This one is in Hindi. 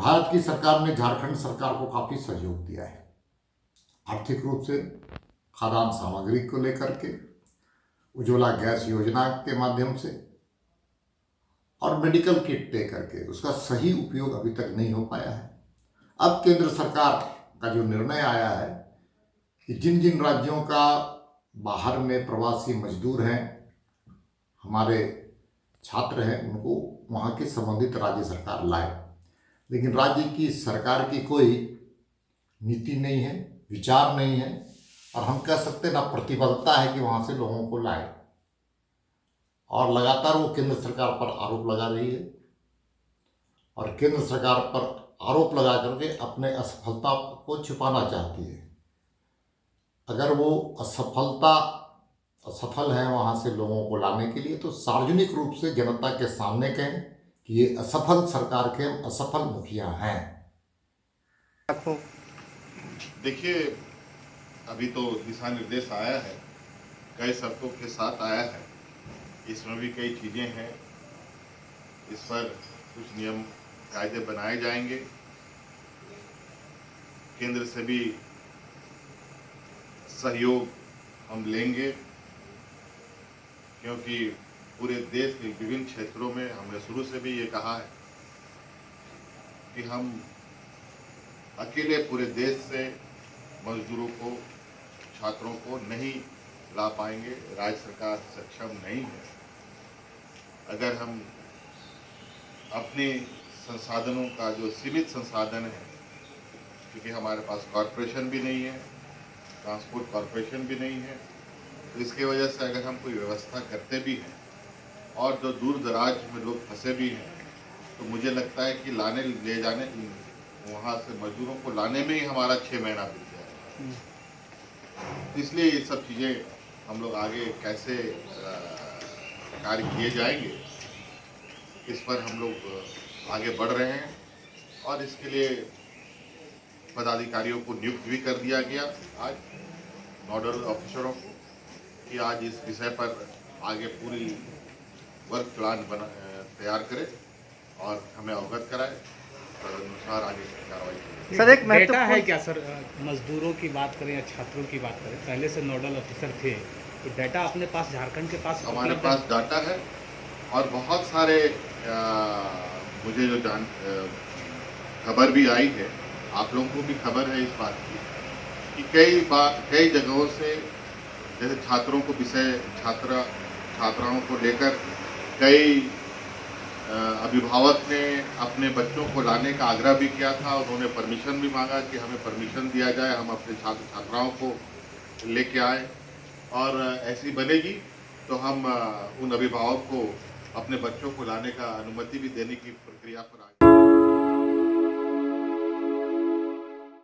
भारत की सरकार ने झारखंड सरकार को काफ़ी सहयोग दिया है, आर्थिक रूप से, खाद्यान्न सामग्री को लेकर के, उज्ज्वला गैस योजना के माध्यम से और मेडिकल किट दे करके। उसका सही उपयोग अभी तक नहीं हो पाया है। अब केंद्र सरकार का जो निर्णय आया है कि जिन जिन राज्यों का बाहर में प्रवासी मजदूर हैं, हमारे छात्र हैं, उनको वहाँ के संबंधित राज्य सरकार लाए, लेकिन राज्य की सरकार की कोई नीति नहीं है, विचार नहीं है, और हम कह सकते हैं ना प्रतिबद्धता है कि वहाँ से लोगों को लाए। और लगातार वो केंद्र सरकार पर आरोप लगा रही है और केंद्र सरकार पर आरोप लगा करके अपने असफलता को छुपाना चाहती है। अगर वो असफल है वहाँ से लोगों को लाने के लिए, तो सार्वजनिक रूप से जनता के सामने कहें कि ये असफल सरकार के असफल मुखिया हैं। देखिए, अभी तो दिशा निर्देश आया है, कई शर्तों के साथ आया है, इसमें भी कई चीज़ें हैं, इस पर कुछ नियम कायदे बनाए जाएंगे। केंद्र से भी सहयोग हम लेंगे, क्योंकि पूरे देश के विभिन्न क्षेत्रों में हमने शुरू से भी ये कहा है कि हम अकेले पूरे देश से मजदूरों को, छात्रों को नहीं ला पाएंगे। राज्य सरकार सक्षम नहीं है। अगर हम अपने संसाधनों का, जो सीमित संसाधन है, क्योंकि हमारे पास कॉरपोरेशन भी नहीं है, ट्रांसपोर्ट कॉरपोरेशन भी नहीं है, तो इसकी वजह से अगर हम कोई व्यवस्था करते भी हैं और जो दूर दराज में लोग फंसे भी हैं, तो मुझे लगता है कि ले जाने वहाँ से मजदूरों को लाने में ही हमारा 6 महीना बीत जाएगा। इसलिए ये सब चीज़ें हम लोग आगे कैसे कार्य किए जाएंगे, इस पर हम लोग आगे बढ़ रहे हैं और इसके लिए पदाधिकारियों को नियुक्त भी कर दिया गया आज, नोडल ऑफिसरों को, कि आज इस विषय पर आगे पूरी वर्क प्लान तैयार करें और हमें अवगत कराएं, तदनुसार आगे की कार्रवाई करें। सर, एक डेटा है क्या सर, मजदूरों की बात करें या छात्रों की बात करें, पहले से नोडल ऑफिसर थे, तो डेटा अपने पास, झारखंड के पास हमारे पास डाटा है और बहुत सारे मुझे जो खबर भी आई है, आप लोगों को भी खबर है इस बात की कि कई जगहों से, जैसे छात्रों को छात्राओं को लेकर कई अभिभावक ने अपने बच्चों को लाने का आग्रह भी किया था। उन्होंने परमिशन भी मांगा कि हमें परमिशन दिया जाए, हम अपने छात्र छात्राओं को लेके आए, और ऐसी बनेगी तो हम उन अभिभावक को अपने बच्चों को लाने का अनुमति भी देने की प्रक्रिया पर आए।